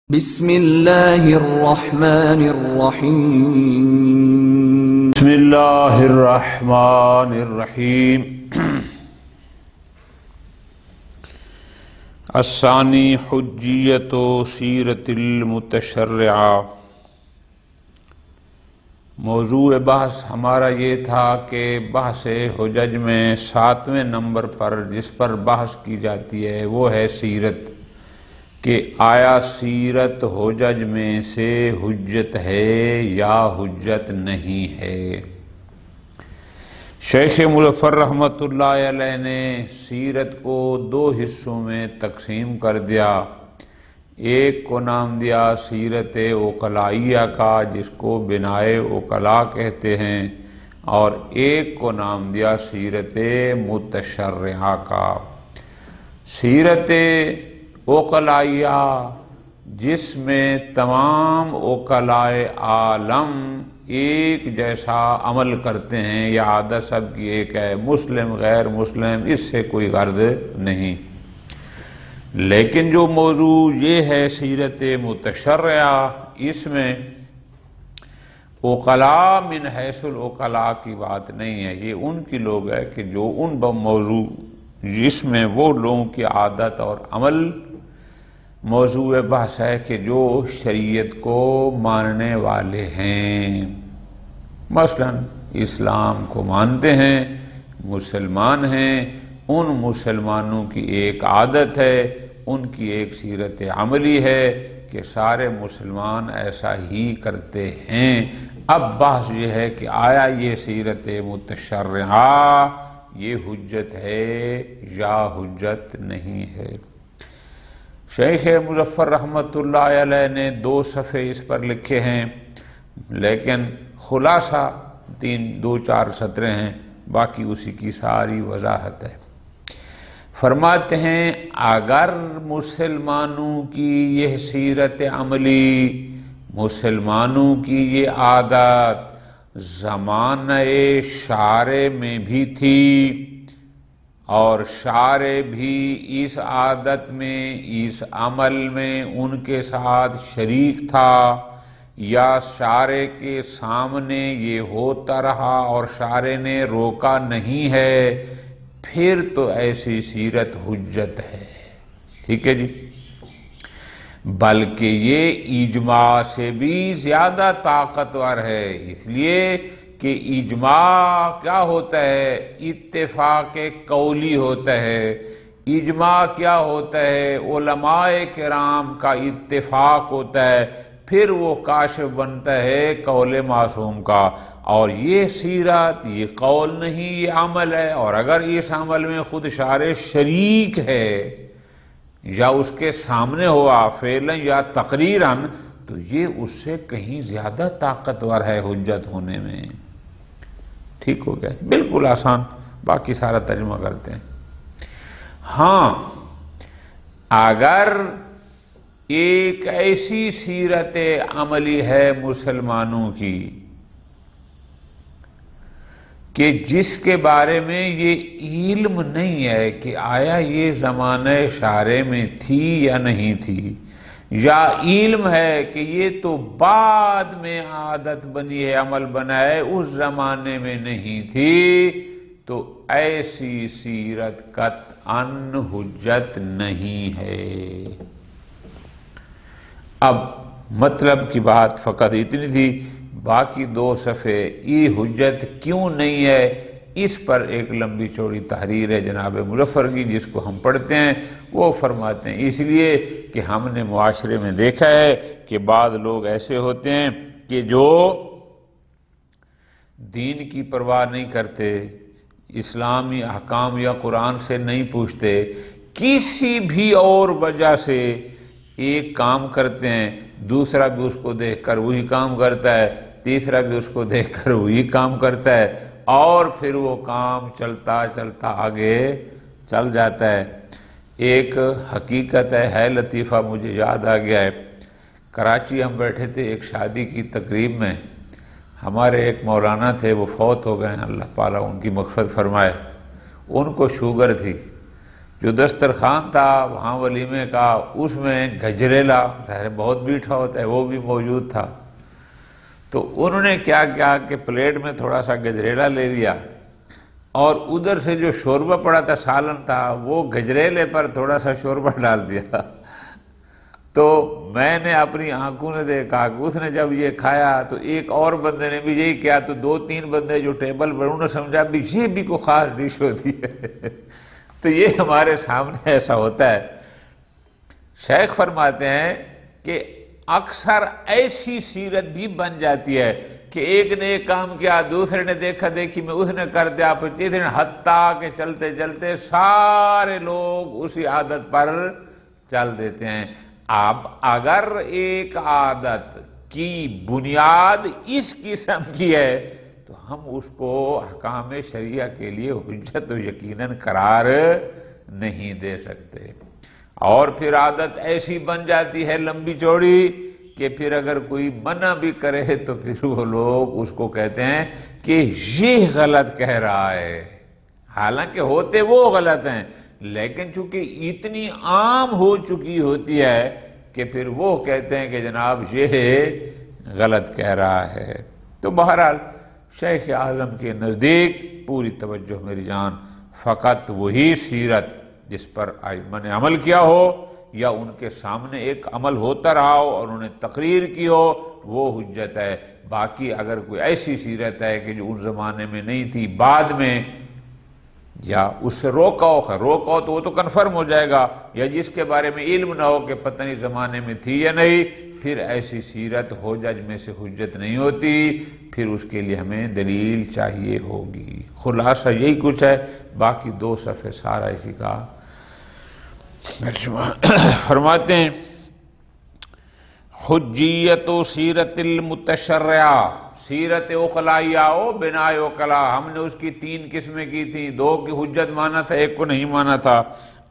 بسم اللہ الرحمن الرحیم بسم اللہ الرحمن الرحیم الثانی حجیت سیرت المتشرعہ۔ موضوع بحث ہمارا یہ تھا کہ بحث حجج میں 7ویں نمبر پر جس پر بحث کی جاتی ہے وہ ہے سیرت، کہ آیا سیرت حجج میں سے حجت ہے یا حجت نہیں ہے۔ شیخ مظفر رحمۃ اللہ علیہ نے سیرت کو 2 حصوں میں تقسیم کر دیا۔ ایک کو نام دیا سیرت عقلائیہ کا، جس کو بنائے عقلاء کہتے ہیں، اور ایک کو نام دیا سیرت متشرعہ کا۔ سیرت عقلائیہ جس میں تمام عقلاء عالم ایک جیسا عمل کرتے ہیں، یا عادت سب کی ایک ہے، مسلم غیر مسلم اس سے کوئی غرض نہیں۔ لیکن جو موضوع یہ ہے سیرت متشرعہ، اس میں عقلاء من حیث العقلاء کی بات نہیں ہے، یہ ان کی لوگ ہے کہ جو ان موضوع جس میں وہ لوگوں کی عادت اور عمل موضوع بحث ہے کہ جو شریعت کو ماننے والے ہیں، مثلا اسلام کو مانتے ہیں، مسلمان ہیں، ان مسلمانوں کی ایک عادت ہے، ان کی ایک سیرت عملی ہے کہ سارے مسلمان ایسا ہی کرتے ہیں۔ اب بحث یہ ہے کہ آیا یہ سیرت متشرعہ یہ حجت ہے یا حجت نہیں ہے۔ شیخ مظفر رحمۃ اللہ علیہ نے 2 صفحے اس پر لکھے ہیں، لیکن خلاصہ 3-4 سطریں ہیں، باقی اسی کی ساری وضاحت ہے۔ فرماتے ہیں اگر مسلمانوں کی یہ سیرت عملی، مسلمانوں کی یہ عادت زمانہ شارع میں بھی تھی، اور شارع بھی اس عادت میں اس عمل میں ان کے ساتھ شریک تھا، یا شارع کے سامنے یہ ہوتا رہا اور شارع نے روکا نہیں ہے، پھر تو ایسی سیرت حجت ہے۔ ٹھیک ہے جی، بلکہ یہ اجماع سے بھی زیادہ طاقتور ہے، اس لیے کہ اجماع کیا ہوتا ہے؟ اتفاق قولی ہوتا ہے۔ اجماع کیا ہوتا ہے؟ علماء کرام کا اتفاق ہوتا ہے، پھر وہ کاشف بنتا ہے قول معصوم کا۔ اور یہ سیرت یہ قول نہیں، یہ عمل ہے، اور اگر اس عمل میں خود شارع شریک ہے یا اس کے سامنے ہوا فعلاً یا تقریراً، تو یہ اس سے کہیں زیادہ طاقتور ہے حجت ہونے میں۔ ٹھیک ہو گیا، بالکل آسان، باقی سارا ترجمہ کرتے ہیں۔ ہاں، اگر ایک ایسی سیرت عملی ہے مسلمانوں کی کہ جس کے بارے میں یہ علم نہیں ہے کہ آیا یہ زمانہ شارع میں تھی یا نہیں تھی، یا علم ہے کہ یہ تو بعد میں عادت بنی ہے، عمل بنا ہے، اس زمانے میں نہیں تھی، تو ایسی سیرت قطعاً حجت نہیں ہے۔ اب مطلب کی بات فقط اتنی تھی، باقی 2 صفحے یہ حجت کیوں نہیں ہے اس پر ایک لمبی چوڑی تحریر ہے جناب مظفر کی، جس کو ہم پڑھتے ہیں۔ وہ فرماتے ہیں اس لیے کہ ہم نے معاشرے میں دیکھا ہے کہ بعض لوگ ایسے ہوتے ہیں کہ جو دین کی پرواہ نہیں کرتے، اسلامی احکام یا قرآن سے نہیں پوچھتے، کسی بھی اور وجہ سے ایک کام کرتے ہیں، دوسرا بھی اس کو دیکھ کر وہی کام کرتا ہے، تیسرا بھی اس کو دیکھ کر وہی کام کرتا ہے، اور پھر وہ کام چلتا چلتا آگے چل جاتا ہے۔ ایک حقیقت ہے لطیفہ مجھے یاد آ گیا ہے۔ کراچی ہم بیٹھے تھے ایک شادی کی تقریب میں، ہمارے ایک مولانا تھے، وہ فوت ہو گئے ہیں، اللہ پالا ان کی مغفرت فرمائے۔ ان کو شوگر تھی، جو دسترخوان تھا وہاں ولیمے کا، اس میں گجریلا ظاہر بہت میٹھا ہوتا ہے وہ بھی موجود تھا، تو انہوں نے کیا کیا کہ پلیٹ میں تھوڑا سا گجریلا لے لیا اور ادھر سے جو شوربہ پڑا تھا سالن تھا وہ گجریلے پر تھوڑا سا شوربہ ڈال دیا۔ تو میں نے اپنی آنکھوں نے دیکھا کہ اس نے جب یہ کھایا تو ایک اور بندے نے بھی یہی کیا، تو 2-3 بندے جو ٹیبل پر انہوں نے سمجھا بھی یہ بھی کوئی خاص ڈش ہوتی ہے۔ تو یہ ہمارے سامنے ایسا ہوتا ہے۔ شیخ فرماتے ہیں کہ اکثر ایسی سیرت بھی بن جاتی ہے کہ ایک نے ایک کام کیا، دوسرے نے دیکھا دیکھی میں اس نے کر دیا، پھر تیسرے نے، حتیٰ کہ چلتے چلتے سارے لوگ اسی عادت پر چل دیتے ہیں۔ اب اگر ایک عادت کی بنیاد اس قسم کی ہے تو ہم اس کو احکام شریعہ کے لیے حجت و یقیناً قرار نہیں دے سکتے، اور پھر عادت ایسی بن جاتی ہے لمبی چوڑی کہ پھر اگر کوئی منع بھی کرے تو پھر وہ لوگ اس کو کہتے ہیں کہ یہ غلط کہہ رہا ہے، حالانکہ ہوتے وہ غلط ہیں، لیکن چونکہ اتنی عام ہو چکی ہوتی ہے کہ پھر وہ کہتے ہیں کہ جناب یہ غلط کہہ رہا ہے۔ تو بہرحال شیخ اعظم کے نزدیک پوری توجہ میری جان، فقط وہی سیرت جس پر ائمہ نے عمل کیا ہو یا ان کے سامنے ایک عمل ہوتا رہا ہو اور انہوں نے تقریر کی ہو، وہ حجت ہے۔ باقی اگر کوئی ایسی سیرت ہے کہ جو ان زمانے میں نہیں تھی، بعد میں یا اس سے روکا ہو تو وہ تو کنفرم ہو جائے گا، یا جس کے بارے میں علم نہ ہو کہ پتہ نہیں زمانے میں تھی یا نہیں، پھر ایسی سیرت حجج میں سے حجت نہیں ہوتی، پھر اس کے لیے ہمیں دلیل چاہیے ہوگی۔ خلاصہ یہی کچھ ہے، باقی 2 صفحے سارا اسی کا ترجمہ۔ فرماتے ہیں حجیت و سیرت المتشرعہ، سیرت عقلائیہ و بنا عقلا، ہم نے اس کی 3 قسمیں کی تھیں، 2 کی حجت مانا تھا، 1 کو نہیں مانا تھا۔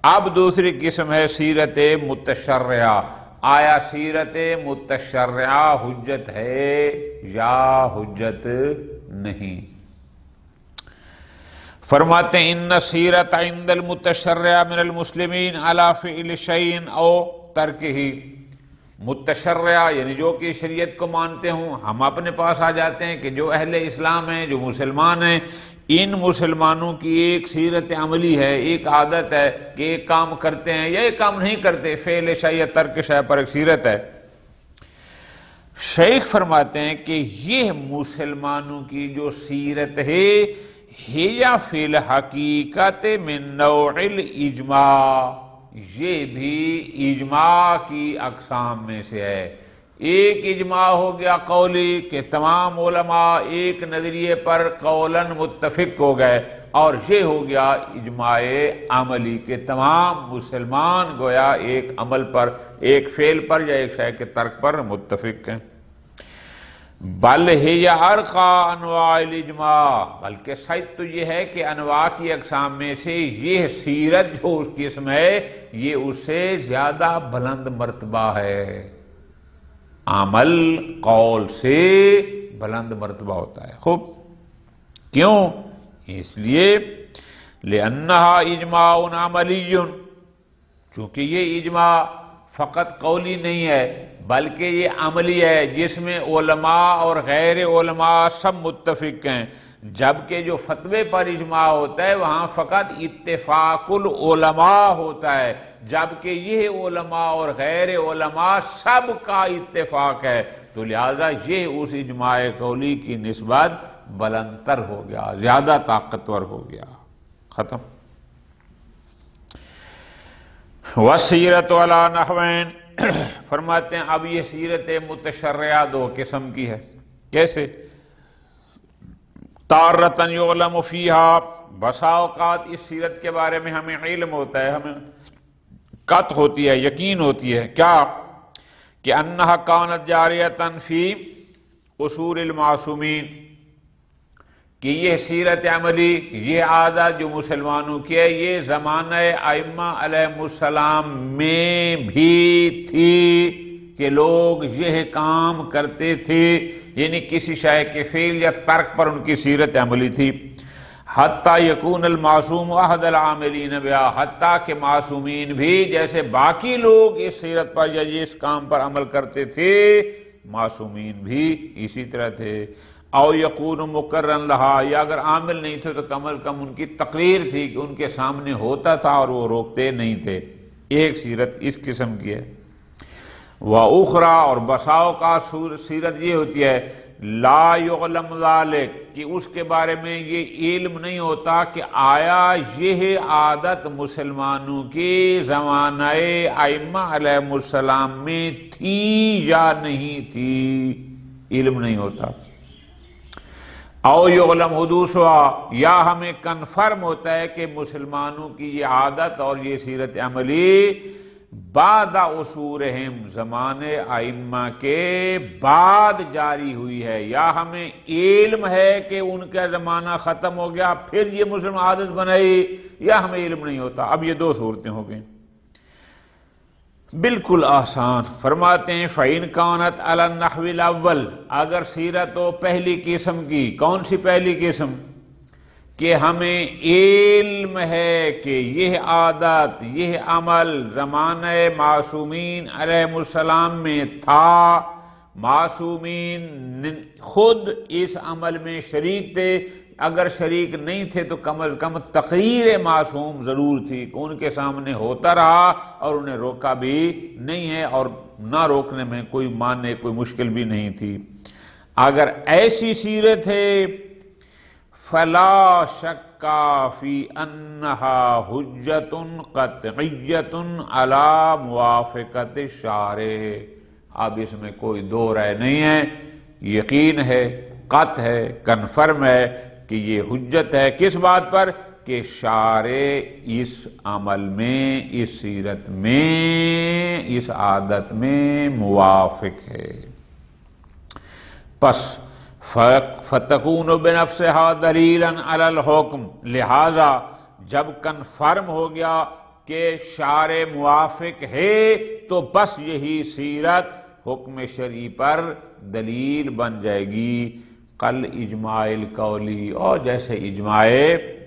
اب دوسری قسم ہے سیرت متشرعہ، آیا سیرت متشرعہ حجت ہے یا حجت نہیں؟ فرماتے ہیں ان سیرت عند المتشرع من المسلمین علی فعل شیء او ترکہ، متشرع یعنی جو کہ شریعت کو مانتے ہوں، ہم اپنے پاس آ جاتے ہیں کہ جو اہل اسلام ہیں، جو مسلمان ہیں، ان مسلمانوں کی ایک سیرت عملی ہے، ایک عادت ہے کہ ایک کام کرتے ہیں یا ایک کام نہیں کرتے، فعل شیء یا ترک شیء پر ایک سیرت ہے۔ شیخ فرماتے ہیں کہ یہ مسلمانوں کی جو سیرت ہے ہی فی الحقیقت من نوع الاجماع، یہ بھی اجماع کی اقسام میں سے ہے۔ ایک اجماع ہو گیا قولی کہ تمام علماء ایک نظریے پر قولاً متفق ہو گئے، اور یہ ہو گیا اجماع عملی کہ تمام مسلمان گویا ایک عمل پر، ایک فعل پر یا ایک شے کے ترک پر متفق ہیں۔ بل ہی ارقا انواع الاجماع، بلکہ سچ تو یہ ہے کہ انواع کی اقسام میں سے یہ سیرت جو اس قسم ہے یہ اس سے زیادہ بلند مرتبہ ہے، عمل قول سے بلند مرتبہ ہوتا ہے۔ خوب، کیوں؟ اس لیے لأنہا اجماع عملی، چونکہ یہ اجماع فقط قولی نہیں ہے بلکہ یہ عملی ہے، جس میں علماء اور غیر علماء سب متفق ہیں، جبکہ جو فتوے پر اجماع ہوتا ہے وہاں فقط اتفاق العلماء ہوتا ہے، جبکہ یہ علماء اور غیر علماء سب کا اتفاق ہے، تو لہذا یہ اس اجماع قولی کی نسبت بلندتر ہو گیا، زیادہ طاقتور ہو گیا۔ ختم۔ وسیرت علی نحوین، فرماتے ہیں اب یہ سیرت متشرعہ 2 قسم کی ہے۔ کیسے؟ تارۃ یعلم فیہا، بسا اوقات اس سیرت کے بارے میں ہمیں علم ہوتا ہے، ہمیں قطع ہوتی ہے، یقین ہوتی ہے، کیا کہ انہا کانت جاریۃ فی اصول المعصومین، کہ یہ سیرت عملی، یہ عادت جو مسلمانوں کی ہے یہ زمانہ ائمہ علیہ السلام میں بھی تھی کہ لوگ یہ کام کرتے تھے، یعنی کسی شے کے فعل یا ترک پر ان کی سیرت عملی تھی۔ حتیٰ یکون المعصوم احد العاملین بہا، حتیٰ کہ معصومین بھی جیسے باقی لوگ اس سیرت پر یا اس کام پر عمل کرتے تھے، معصومین بھی اسی طرح تھے۔ او یکون مقرن لہا، یا اگر عامل نہیں تھے تو کم از کم ان کی تقریر تھی کہ ان کے سامنے ہوتا تھا اور وہ روکتے نہیں تھے۔ ایک سیرت اس قسم کی ہے۔ وَأُخْرَى، اور بساؤ کا سیرت یہ ہوتی ہے لا یعلم ذالک، کہ اس کے بارے میں یہ علم نہیں ہوتا کہ آیا یہ عادت مسلمانوں کی زمانہ ائمہ علیہ السلام میں تھی یا نہیں تھی، علم نہیں ہوتا۔ او یعلم حدوثها، یا ہمیں کنفرم ہوتا ہے کہ مسلمانوں کی یہ عادت اور یہ سیرت عملی بعد عصورہم، زمانے ائمہ کے بعد جاری ہوئی ہے، یا ہمیں علم ہے کہ ان کا زمانہ ختم ہو گیا پھر یہ مسلم عادت بنائی، یا ہمیں علم نہیں ہوتا۔ اب یہ دو صورتیں ہو گئیں، بالکل آسان۔ فرماتے ہیں فَإِنْ كَانَتْ عَلَى النَّحْوِ الْأَوَّلِ، اگر سیرت ہو پہلی قسم کی، کون سی پہلی قسم؟ کہ ہمیں علم ہے کہ یہ عادت، یہ عمل زمانہ معصومین علیہ السلام میں تھا، معصومین خود اس عمل میں شریک تھے، اگر شریک نہیں تھے تو کم از کم تقریر معصوم ضرور تھی کہ ان کے سامنے ہوتا رہا اور انہیں روکا بھی نہیں ہے، اور نہ روکنے میں کوئی ماننے کوئی مشکل بھی نہیں تھی۔ اگر ایسی سیرت ہے فلا شک فی انہا حجت قطعیت علی موافقت الشارع، اب اس میں کوئی دو رائے نہیں ہے، یقین ہے، قطع ہے، کنفرم ہے کہ یہ حجت ہے کس بات پر؟ کہ شارع اس عمل میں، اس سیرت میں، اس عادت میں موافق ہے۔ پس فَتَكُونُ بِنَفْسِهَا دَلِيلًا عَلَى الْحُكْمِ، لہذا جب کنفرم ہو گیا کہ شارع موافق ہے تو بس یہی سیرت حکم شرعی پر دلیل بن جائے گی۔ قل اجماع القولی، اور جیسے اجماع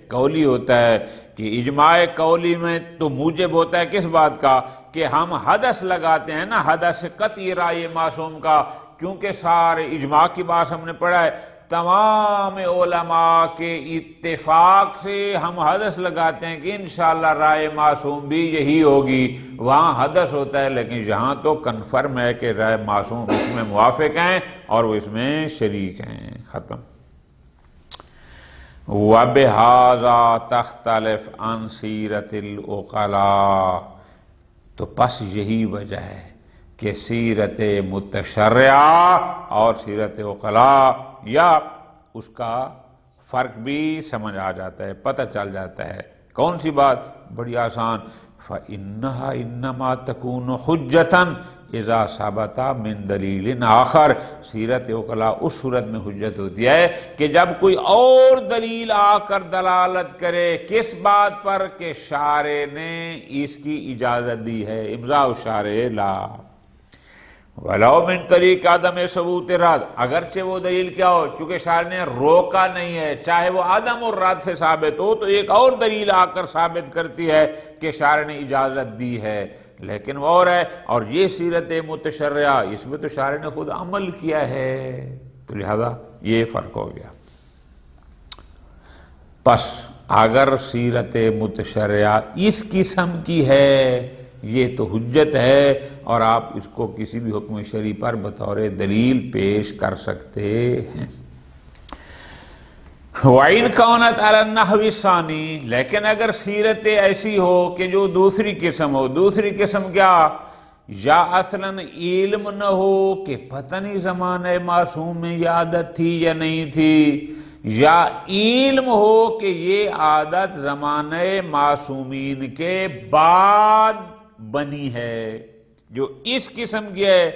قولی ہوتا ہے کہ اجماع قولی میں تو موجب ہوتا ہے کس بات کا؟ کہ ہم حدث لگاتے ہیں نا، حدث قطعی رائے معصوم کا، کیونکہ سارے اجماع کی بات ہم نے پڑھا ہے، تمام علماء کے اتفاق سے ہم حدث لگاتے ہیں کہ انشاءاللہ رائے معصوم بھی یہی ہوگی، وہاں حدث ہوتا ہے، لیکن یہاں تو کنفرم ہے کہ رائے معصوم اس میں موافق ہیں اور وہ اس میں شریک ہیں، ختم۔ وَبِهَذَا تَخْتَلِفْ عَنْ سِيرَةِ الْعُقَلَاءِ، تو پس یہی وجہ ہے کہ سیرت متشرعہ اور سیرت عقلاء یا اس کا فرق بھی سمجھ آ جاتا ہے، پتہ چل جاتا ہے۔ کون سی بات؟ بڑی آسان، فَإِنَّهَا إِنَّمَا تَكُونُ حُجَّةً إِذَا ثَبَتَ مِن دَلِيلٍ آخر، سیرت عقلاء اس صورت میں حجت ہوتی ہے کہ جب کوئی اور دلیل آ کر دلالت کرے، کس بات پر؟ کہ شارع نے اس کی اجازت دی ہے، امضاء الشارع لا وَلَوْ مِن طریق عدم ثبوت رد، اگرچہ وہ دلیل کیا ہو، چونکہ شارع نے روکا نہیں ہے، چاہے وہ عدم الرد سے ثابت ہو تو ایک اور دلیل آ کر ثابت کرتی ہے کہ شارع نے اجازت دی ہے، لیکن وہ اور ہے، اور یہ سیرت متشرعہ اس میں تو شارع نے خود عمل کیا ہے، تو لہذا یہ فرق ہو گیا۔ پس اگر سیرت متشرعہ اس قسم کی ہے یہ تو حجت ہے، اور آپ اس کو کسی بھی حکم شرعی پر بطور دلیل پیش کر سکتے ہیں۔ وَإِنْ كَانَتْ عَلَى النَّحْوِ الثَّانِي، لیکن اگر سیرت ایسی ہو کہ جو دوسری قسم ہو، دوسری قسم کیا؟ یا اصلاً علم نہ ہو کہ پتہ نہیں زمانہ معصوم میں یہ عادت تھی یا نہیں تھی، یا علم ہو کہ یہ عادت زمانہ معصومین کے بعد بنی ہے، جو اس قسم کی ہے،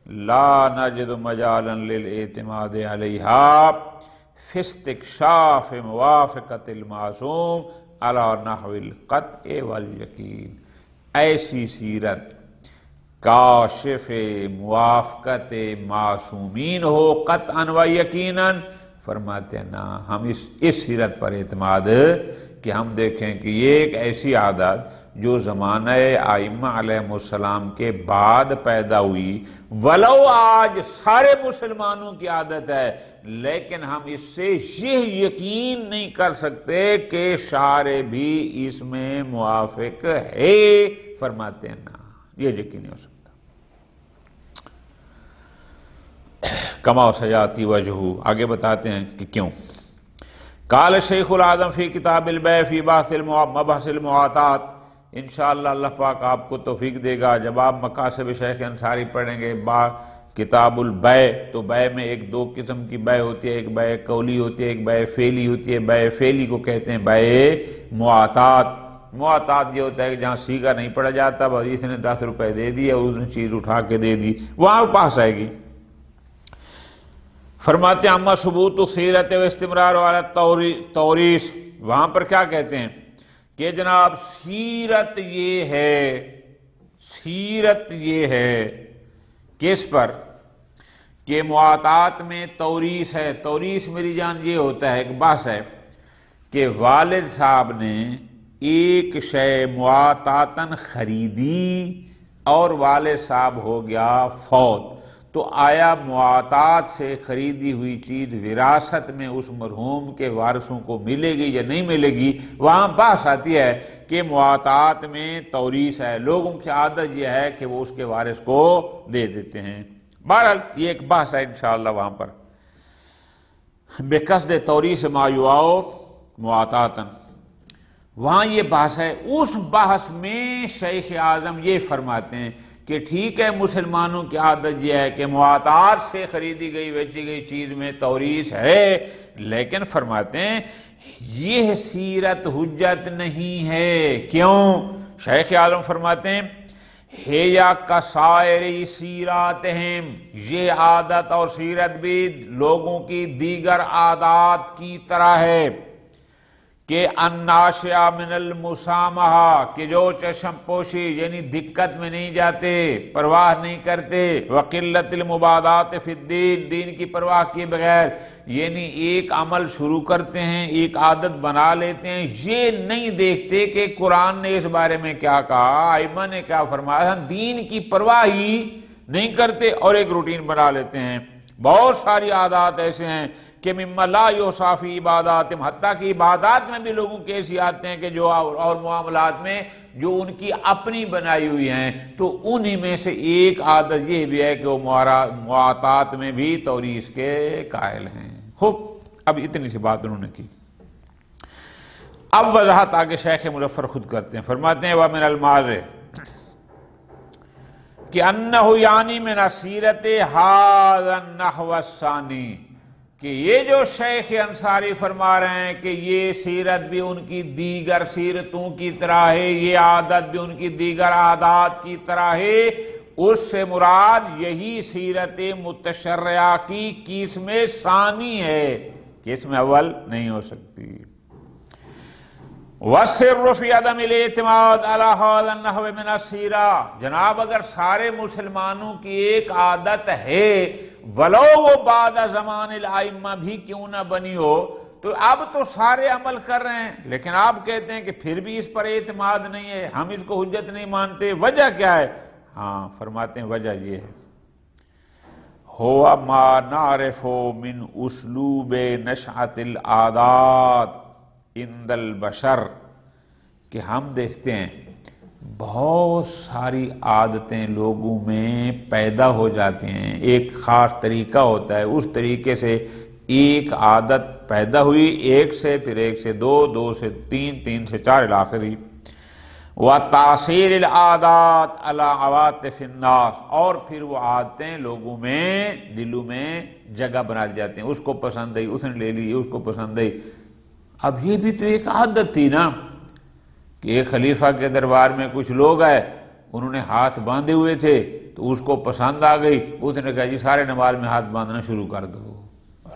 لا نجد مجالا للاعتماد علیہا فی استکشاف موافقت المعصوم علی نحو القطع والیقین، ایسی سیرت کاشف موافقت معصومین ہو قطعا و یقینا، فرماتے ہیں نا، ہم اس سیرت پر اعتماد کہ ہم دیکھیں کہ یہ ایک ایسی عادت جو زمانہ ائمہ علیہ السلام کے بعد پیدا ہوئی، ولو آج سارے مسلمانوں کی عادت ہے، لیکن ہم اس سے یہ یقین نہیں کر سکتے کہ شارع بھی اس میں موافق ہے، فرماتے ہیں نا، یہ یقین نہیں ہو سکتا۔ کما سیاتی وجہ، آگے بتاتے ہیں کہ کیوں۔ قال شیخ العظم فی کتاب البیع فی مبحث المعاطات، انشاءاللہ اللہ پاک آپ کو توفیق دے گا جب آپ مقاصد شیخ انصاری پڑھیں گے کتاب البیع، تو بیع میں دو قسم کی بیع ہوتی ہے، ایک بیع قولی ہوتی ہے، ایک بیع فعلی ہوتی ہے۔ بیع فعلی کو کہتے ہیں بیع معاطات۔ معاطات یہ ہوتا ہے کہ جہاں سیگا نہیں پڑا جاتا، بس اس نے 10 روپے دے دی اور اس نے چیز اٹھا کے دے دی، وہاں پاس آئے گی۔ فرماتے ہیں اما ثبوت سیرت و استمرار والا توریث، وہاں پر کیا کہتے ہیں کہ جناب سیرت یہ ہے کس پر کہ معاطات میں توریث ہے۔ توریث میری جان یہ ہوتا ہے، ایک بحث ہے کہ والد صاحب نے ایک شے معاطاتاً خریدی اور والد صاحب ہو گیا فوت، تو آیا معاطات سے خریدی ہوئی چیز وراثت میں اس مرحوم کے وارثوں کو ملے گی یا نہیں ملے گی؟ وہاں بحث آتی ہے کہ معاطات میں توریث ہے، لوگوں کی عادت یہ ہے کہ وہ اس کے وارث کو دے دیتے ہیں۔ بہرحال یہ ایک بحث ہے انشاءاللہ وہاں پر، بقصد توریث ما یعاء معاطاتاً، وہاں یہ بحث ہے۔ اس بحث میں شیخ اعظم یہ فرماتے ہیں کہ ٹھیک ہے مسلمانوں کی عادت یہ ہے کہ معاطات سے خریدی گئی بیچی گئی چیز میں توریث ہے، لیکن فرماتے ہیں یہ سیرت حجت نہیں ہے۔ کیوں؟ شیخ اعظم فرماتے ہیں ہیا کسائر سیراتہم، یہ عادت اور سیرت بھی لوگوں کی دیگر عادات کی طرح ہے کہ الناشئہ من المسامحہ، کہ جو چشم پوشی یعنی دقت میں نہیں جاتے، پرواہ نہیں کرتے، وقلت المبادات فی الدین، دین کی پرواہ کیے بغیر، یعنی ایک عمل شروع کرتے ہیں، ایک عادت بنا لیتے ہیں، یہ نہیں دیکھتے کہ قرآن نے اس بارے میں کیا کہا، ائمہ نے کیا فرمایا، دین کی پرواہ ہی نہیں کرتے اور ایک روٹین بنا لیتے ہیں۔ بہت ساری عادات ایسے ہیں کہ مما لا یحصی فی عبادات، حتیٰ کہ عبادات میں بھی لوگوں کی ایسی عادتیں ہیں کہ جو اور معاملات میں جو ان کی اپنی بنائی ہوئی ہیں، تو انہی میں سے ایک عادت یہ بھی ہے کہ وہ معاطات میں بھی توریث کے قائل ہیں۔ خوب، اب اتنی سی بات انہوں نے کی، اب وضاحت آگے شیخ مظفر خود کرتے ہیں، فرماتے ہیں وَمِنَ الْمَاضِ کہ انہو یعنی من سیرت ھذا النحو الثانی، کہ یہ جو شیخ انصاری فرما رہے ہیں کہ یہ سیرت بھی ان کی دیگر سیرتوں کی طرح ہے، یہ عادت بھی ان کی دیگر عادات کی طرح ہے، اس سے مراد یہی سیرت متشرعہ کی قسم ثانی ہے، قسم اول نہیں ہو سکتی۔ وَالسِّرُّ فِي عَدَمِ الْاعْتِمَادِ عَلَى هَذَا النَّحْوِ مِنَ السِّیرَةِ، جناب اگر سارے مسلمانوں کی ایک عادت ہے، ولو وہ بعد زمان الائمہ بھی کیوں نہ بنی ہو، تو اب تو سارے عمل کر رہے ہیں، لیکن آپ کہتے ہیں کہ پھر بھی اس پر اعتماد نہیں ہے، ہم اس کو حجت نہیں مانتے، وجہ کیا ہے؟ ہاں فرماتے ہیں وجہ یہ ہے ہوا ما نعرف من اسلوب نشأۃ العادات عند البشر، کہ ہم دیکھتے ہیں بہت ساری عادتیں لوگوں میں پیدا ہو جاتی ہیں، ایک خاص طریقہ ہوتا ہے، اس طریقے سے ایک عادت پیدا ہوئی، ایک سے پھر ایک سے دو، دو سے تین، تین سے چار الاخری، وَتَأْثِيرِ الْعَادَاتِ عَلَىٰ عَوَاطِفِ النَّاسِ، اور پھر وہ عادتیں لوگوں میں دلوں میں جگہ بنا دی جاتی ہیں، اس کو پسند آئی اس نے لے لی، اس کو پسند آئی۔ اب یہ بھی تو ایک عادت تھی نا کہ ایک خلیفہ کے دربار میں کچھ لوگ آئے، انہوں نے ہاتھ باندھے ہوئے تھے تو اس کو پسند آ گئی، اس نے کہا جی سارے نماز میں ہاتھ باندھنا شروع کر دو،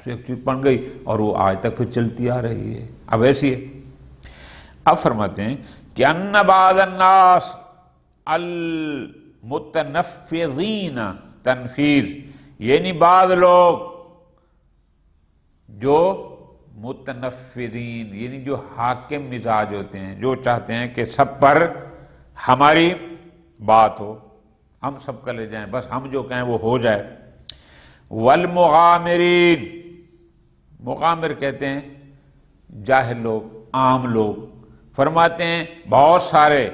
ایک چیز بن گئی اور وہ آج تک پھر چلتی آ رہی ہے۔ اب ایسی ہے، اب فرماتے ہیں کہ ان بعض الناس المتنفذین تنفیذ، یعنی بعض لوگ جو متنفرین یعنی جو حاکم مزاج ہوتے ہیں، جو چاہتے ہیں کہ سب پر ہماری بات ہو، ہم سب کا لے جائیں، بس ہم جو کہیں وہ ہو جائے۔ والمغامرین، مغامر کہتے ہیں جاہل لوگ، عام لوگ۔ فرماتے ہیں بہت سارے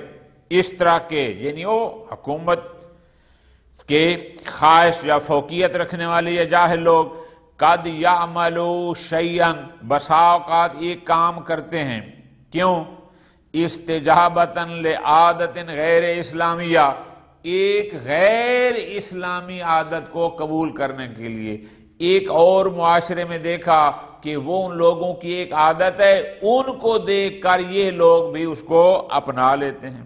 اس طرح کے، یعنی وہ حکومت کے خواہش یا فوقیت رکھنے والے یا جاہل لوگ، قد یعملوا شیئا، بسا اوقات ایک کام کرتے ہیں، کیوں؟ استجابۃ لعادۃ غیر اسلامیہ، ایک غیر اسلامی عادت کو قبول کرنے کے لیے۔ ایک اور معاشرے میں دیکھا کہ وہ ان لوگوں کی ایک عادت ہے، ان کو دیکھ کر یہ لوگ بھی اس کو اپنا لیتے ہیں۔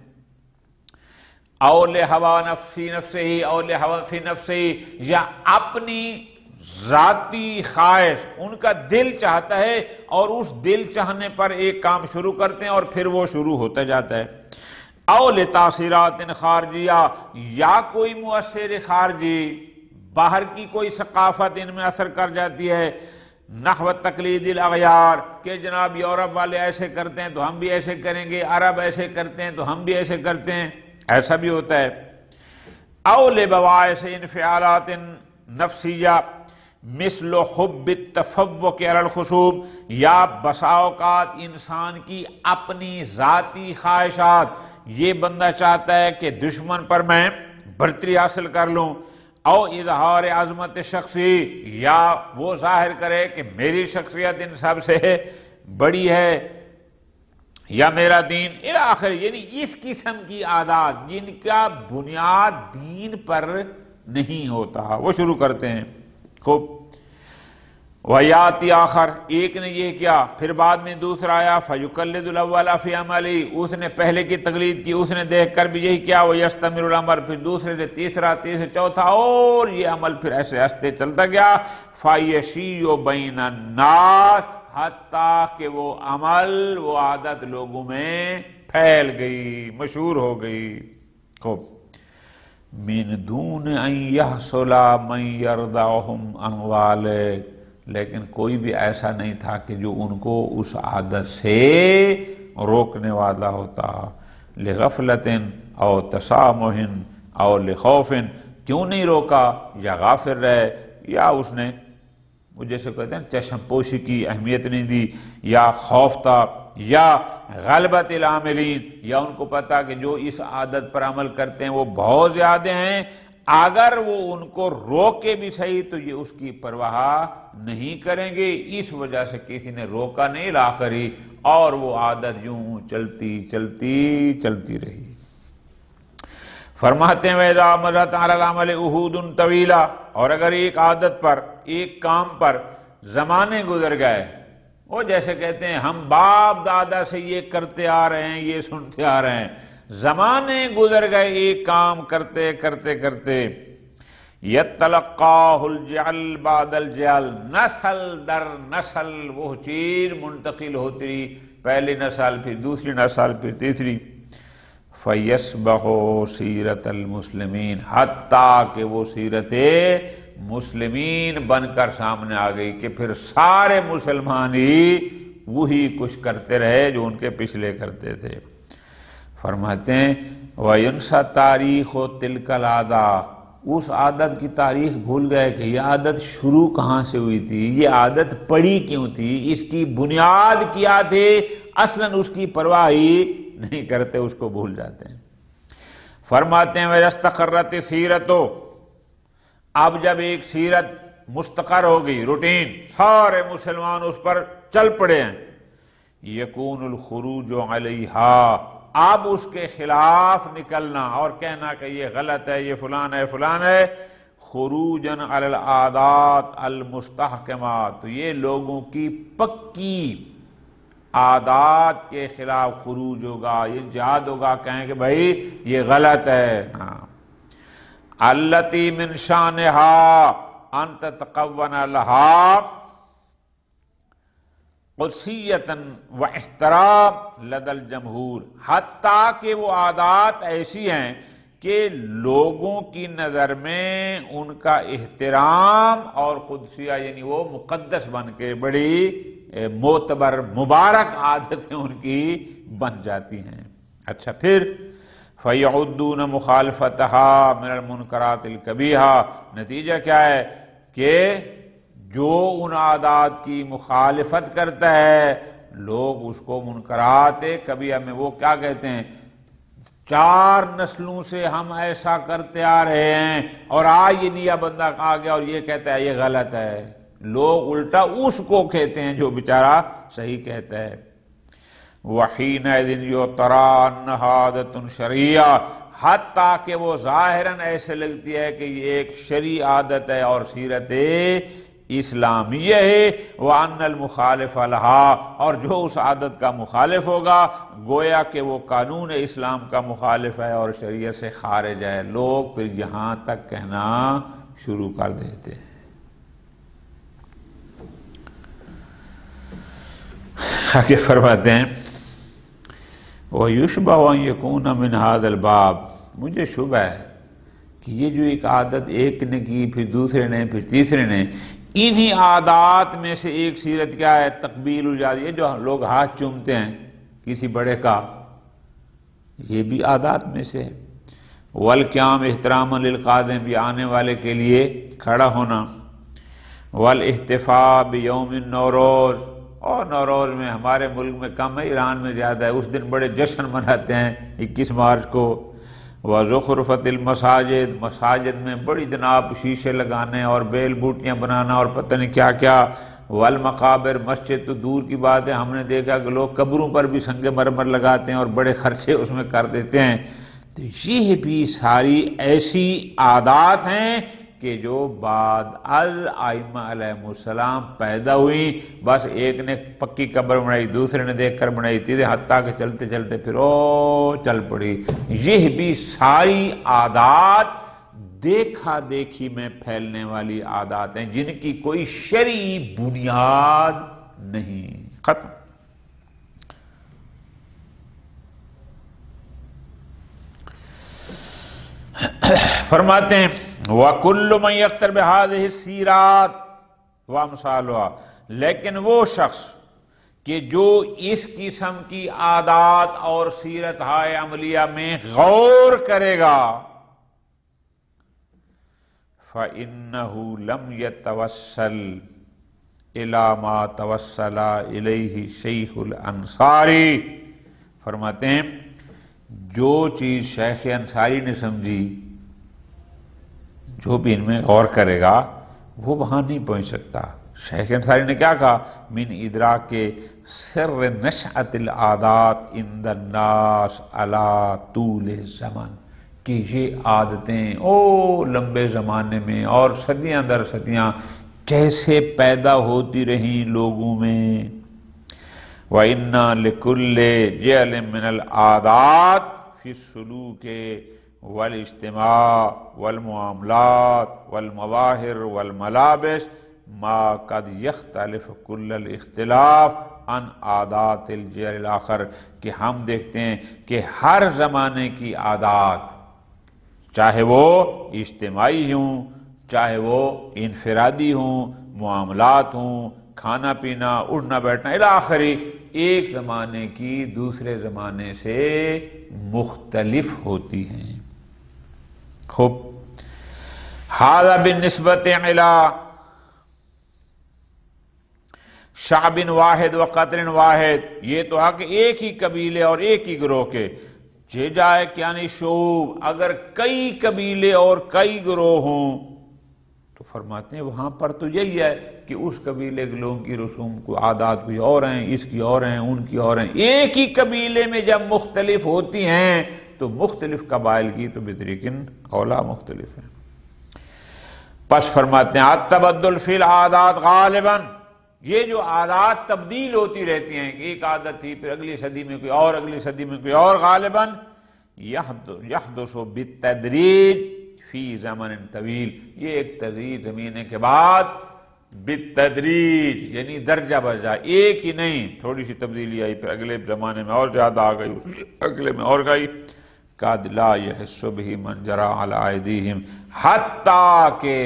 او لہوا نفسی نفسہی، او لہوا فی نفسہی، یا اپنی ذاتی خواہش، ان کا دل چاہتا ہے اور اس دل چاہنے پر ایک کام شروع کرتے ہیں اور پھر وہ شروع ہوتا جاتا ہے۔ او لتاثیرات خارجیہ، یا کوئی مؤثر خارجی، باہر کی کوئی ثقافت ان میں اثر کر جاتی ہے، نحو تقلید الاغیار، کہ جناب یورپ والے ایسے کرتے ہیں تو ہم بھی ایسے کریں گے، عرب ایسے کرتے ہیں تو ہم بھی ایسے کرتے ہیں، ایسا بھی ہوتا ہے۔ او لبواعث انفعالات نفسیہ مثل حب التفوق علی الخصوم، یا بسا اوقات انسان کی اپنی ذاتی خواہشات، یہ بندہ چاہتا ہے کہ دشمن پر میں برتری حاصل کر لوں، او اظہار عظمت شخصی، یا وہ ظاہر کرے کہ میری شخصیت ان سب سے بڑی ہے، یا میرا دین الی آخر، یعنی اس قسم کی عادات جن کا بنیاد دین پر نہیں ہوتا وہ شروع کرتے ہیں۔ خوب، وَيَأْتِي آخر، ایک نے یہ کیا، پھر بعد میں دوسرا آیا، فَيُقَلِّدُ الْأَوَّلَ فِي عَمَلِهِ، اس نے پہلے کی تقلید کی، اس نے دیکھ کر بھی یہی کیا، وَيَسْتَمِرُ الْأَمْرُ، پھر دوسرے سے تیسرا، تیسرے چوتھا، اور یہ عمل پھر ایسے ایسے چلتا گیا، فَيَشِيُّ بَيْنَ النَّاسِ، حتیٰ کہ وہ عمل، وہ عادت لوگوں میں پھیل گئی، مشہور ہو گئی۔ خوب، مِن دُونِ أَن يَحْصُلَ مَن يَرْضَعُهُمْ عَنْ ذَلِكَ، لیکن کوئی بھی ایسا نہیں تھا کہ جو ان کو اس عادت سے روکنے والا ہوتا۔ لغفلت او تسامح او لخوف، کیوں نہیں روکا؟ یا غافل رہے، یا اس نے وہ جیسے کہتے ہیں چشم پوشی کی اہمیت نہیں دی، یا خوف تھا، یا غلبت العاملین، یا ان کو پتا کہ جو اس عادت پر عمل کرتے ہیں وہ بہت زیادہ ہیں، اگر وہ ان کو روکے بھی صحیح تو یہ اس کی پرواہ نہیں کریں گے، اس وجہ سے کسی نے روکا نہیں لاخری، اور وہ عادت یوں چلتی چلتی چلتی رہی۔ فرماتے ہیں وَإِذَا مَضَتْ عَلَى الْعَمَلِ عُهُودٌ طَوِيلَةٌ، اور اگر ایک عادت پر، ایک کام پر زمانے گزر گئے، وہ جیسے کہتے ہیں ہم باپ دادا سے یہ کرتے آ رہے ہیں، یہ سنتے آ رہے ہیں، زمانے گزر گئے ایک کام کرتے کرتے کرتے، یتلقاہ الجعل بعد الجعل، نسل در نسل وہ چیز منتقل ہوتی رہی، پہلی نسل پھر دوسری نسل پھر تیسری، فیصبح سیرت المسلمین، حتیٰ کہ وہ سیرت مسلمین بن کر سامنے آ گئی کہ پھر سارے مسلمان ہی وہی کچھ کرتے رہے جو ان کے پچھلے کرتے تھے۔ فرماتے ہیں وَيُنْسَى تَارِيخُ تِلْكَ الْعَادَةِ، اس عادت کی تاریخ بھول گئے کہ یہ عادت شروع کہاں سے ہوئی تھی، یہ عادت پڑی کیوں تھی، اس کی بنیاد کیا تھی، اصلاً اس کی پرواہ ہی نہیں کرتے، اس کو بھول جاتے ہیں۔ فرماتے ہیں وَيَسْتَقَرَّتِ سِيرَتُ، اب جب ایک سیرت مستقر ہو گئی، روٹین، سارے مسلمان اس پر چل پڑے ہیں، یکون الخروج علیہا، اب اس کے خلاف نکلنا اور کہنا کہ یہ غلط ہے، یہ فلان ہے فلان ہے، خروجاً علی العادات المستحکمات، تو یہ لوگوں کی پکی عادات کے خلاف خروج ہوگا، یہ جہاد ہوگا، کہیں کہ بھائی یہ غلط ہے۔ التی من شانہا ان تتقون لہا قدسیتاً و احترام لدى الجمہور، حتیٰ کہ وہ عادات ایسی ہیں کہ لوگوں کی نظر میں ان کا احترام اور قدسیہ یعنی وہ مقدس بن کے بڑی معتبر مبارک عادتیں ان کی بن جاتی ہیں۔ اچھا پھر فَيَعُدُّونَ مُخَالِفَتَهَا مِنَ الْمُنْكَرَاتِ الْكَبِيحَةِ، نتیجہ کیا ہے کہ جو ان عادات کی مخالفت کرتا ہے لوگ اس کو منکرات کبیرہ میں وہ کیا کہتے ہیں، 4 نسلوں سے ہم ایسا کرتے آ رہے ہیں اور آج یہ نیا بندہ آ گیا اور یہ کہتا ہے یہ غلط ہے، لوگ الٹا اس کو کہتے ہیں جو بیچارہ صحیح کہتا ہے۔ وَحِينَئِذٍ يُعْتَرَىٰ أَنَّهَا عَادَةٌ شَرْعِيَّةٌ، حتیٰ کہ وہ ظاہراً ایسے لگتی ہے کہ یہ ایک شرعی عادت ہے اور سیرت اسلامیہ ہے، وَأَنَّ الْمُخَالِفَ لَهَا، اور جو اس عادت کا مخالف ہوگا گویا کہ وہ قانون اسلام کا مخالف ہے اور شریعت سے خارج ہے، لوگ پھر یہاں تک کہنا شروع کر دیتے ہیں۔ آگے فرماتے ہیں وَيُشْبَهُ أَن يَكُونَ مِنْ هَذَا الْبَابِ، مجھے شبہ ہے کہ یہ جو ایک عادت ایک نے کی پھر دوسرے نے پھر تیسرے نے، انہی عادات میں سے ایک سیرت کیا ہے، تقبیل الجاد، یہ جو لوگ ہاتھ چومتے ہیں کسی بڑے کا، یہ بھی عادات میں سے ہے۔ وَالْقِيَامُ احتراما للقادم، یہ آنے والے کے لیے کھڑا ہونا۔ وَالْاحْتِفَاءُ بِيَوْمِ النَّوْرُوز، اور نوروز میں ہمارے ملک میں کم ہے، ایران میں زیادہ ہے، اس دن بڑے جشن مناتے ہیں 21 مارچ کو۔ وَزُخْرُفَتِ الْمَسَاجِد، مساجد میں بڑی جناب شیشے لگانے اور بیل بوٹیاں بنانا اور پتہ نہیں کیا کیا۔ والمقابر، مسجد تو دور کی بات ہے، ہم نے دیکھا کہ لوگ قبروں پر بھی سنگ مرمر لگاتے ہیں اور بڑے خرچے اس میں کر دیتے ہیں۔ تو یہ بھی ساری ایسی عادات ہیں کہ جو بعد از ائمہ علیہ السلام پیدا ہوئی، بس ایک نے پکی قبر بنائی، دوسرے نے دیکھ کر بنائی، تیسرے حتیٰ کہ چلتے چلتے پھر چل پڑی۔ یہ بھی ساری عادات دیکھا دیکھی میں پھیلنے والی عادات ہیں جن کی کوئی شرعی بنیاد نہیں۔ ختم۔ فرماتے ہیں وَكُلُّ مَنْ يَقْتَرْ بِهَذِهِ السِّيرَاتِ وَأَمْثَالُهَا، لیکن وہ شخص کہ جو اس قسم کی عادات اور سیرت ہائے عملیہ میں غور کرے گا فَإِنَّهُ لَمْ يَتَوَسَّلْ إِلَى مَا تَوَسَّلَ إِلَيْهِ شَيْخُ الْأَنصَارِ، فرماتے ہیں جو چیز شیخ انصاری نے سمجھی، جو بھی ان میں غور کرے گا وہ وہاں نہیں پہنچ سکتا۔ شیخ انصاری نے کیا کہا، من ادراک سر نشأت العادات عند الناس علی طول الزمن، کہ یہ عادتیں لمبے زمانے میں اور صدیاں در صدیاں کیسے پیدا ہوتی رہیں لوگوں میں۔ وَإِنَّا لِكُلِّ جَعْلٍ مِّنَ الْعَادَاتِ فِي السُّلُوكِ والاجتماع والمعاملات والمظاہر والملابس ما قد يختلف كل الاختلاف عن عادات الجيل الآخر، کہ ہم دیکھتے ہیں کہ ہر زمانے کی عادات، چاہے وہ اجتماعی ہوں، چاہے وہ انفرادی ہوں، معاملات ہوں، کھانا پینا، اٹھنا بیٹھنا الی آخری، ایک زمانے کی دوسرے زمانے سے مختلف ہوتی ہیں۔ خوب، ھذا بالنسبت الی شعب واحد و قطر واحد، یہ تو ہے کہ ایک ہی قبیلے اور ایک ہی گروہ کے، جے جائے یعنی شعوب، اگر کئی قبیلے اور کئی گروہ ہوں تو فرماتے ہیں وہاں پر تو یہی ہے کہ اس قبیلے کے لوگوں کی رسوم کو عادات کوئی اور ہیں، اس کی اور ہیں، ان کی اور ہیں۔ ایک ہی قبیلے میں جب مختلف ہوتی ہیں تو مختلف قبائل کی تو بطریقن اولا مختلف ہیں۔ پس فرماتے ہیں التبدل فی العادات غالباً، یہ جو عادات تبدیل ہوتی رہتی ہیں، ایک عادت تھی پھر اگلی صدی میں کوئی اور، اگلی صدی میں کوئی اور، غالباً یحدث بالتدریج فی زمن طویل، یہ ایک تدریج زمانے کے بعد بالتدریج یعنی درجہ برجہ، ایک ہی نہیں، تھوڑی سی تبدیلی آئی پھر اگلے زمانے میں اور زیادہ آ گئی، اگلے میں اور گئی، قد لا یحس بہ من جرى علی ایدیہم، حتیٰ کہ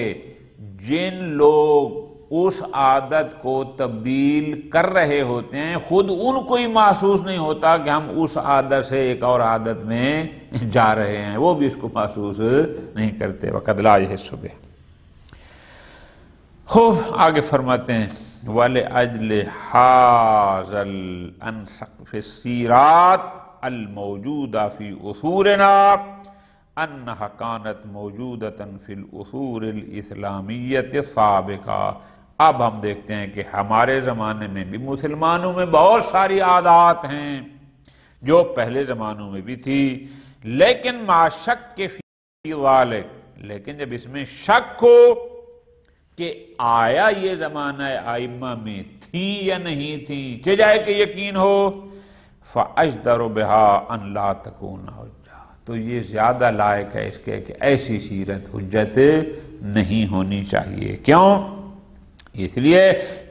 جن لوگ اس عادت کو تبدیل کر رہے ہوتے ہیں خود ان کو ہی محسوس نہیں ہوتا کہ ہم اس عادت سے ایک اور عادت میں جا رہے ہیں، وہ بھی اس کو محسوس نہیں کرتے۔ وَقَدْ لَا يَحِسُّ بِهِ۔ خوب آگے فرماتے ہیں وَلِأَجْلِ هَذَا الْأَنْسَقْ فِي السِّيرَاتِ الْمَوْجُودَةِ فِي أُصُولِنَا انہا کانت موجودتا فی الاصول الاسلامیت سابقہ۔ اب ہم دیکھتے ہیں کہ ہمارے زمانے میں بھی مسلمانوں میں بہت ساری عادات ہیں جو پہلے زمانوں میں بھی تھی، لیکن مع شک کے فی ذالک، لیکن جب اس میں شک ہو کہ آیا یہ زمانہ ائمہ میں تھی یا نہیں تھی، چاہے کہ یقین ہو، فَأَجْدَرُ بِهَا أَن لَا تَكُونَ حُجَّةً، تو یہ زیادہ لائق ہے اس کے کہ ایسی سیرت حجت نہیں ہونی چاہیے۔ کیوں؟ اس لیے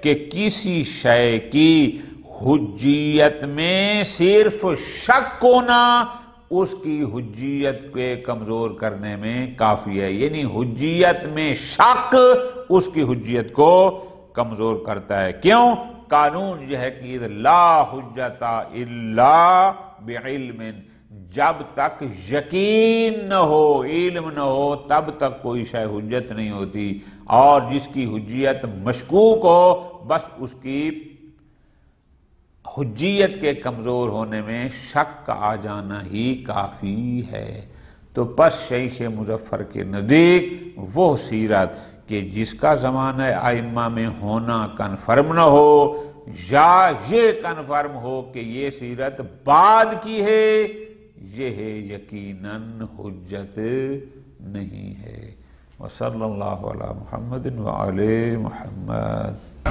کہ کسی شے کی حجیت میں صرف شک ہونا اس کی حجیت کے کمزور کرنے میں کافی ہے، یعنی حجیت میں شک اس کی حجیت کو کمزور کرتا ہے۔ کیوں؟ قانون یہ ہے کہ لا حجت الا بعلم، جب تک یقین نہ ہو، علم نہ ہو، تب تک کوئی شے حجت نہیں ہوتی، اور جس کی حجیت مشکوک ہو بس اس کی حجیت کے کمزور ہونے میں شک کا آ جانا ہی کافی ہے۔ تو پس شیخ مظفر کے نزدیک وہ سیرت کہ جس کا زمانہ ائمہ میں ہونا کنفرم نہ ہو، یا یہ کنفرم ہو کہ یہ سیرت بعد کی ہے، یہ یقیناً حجت نہیں ہے۔ وصلی اللہ علی محمد وعلی محمد۔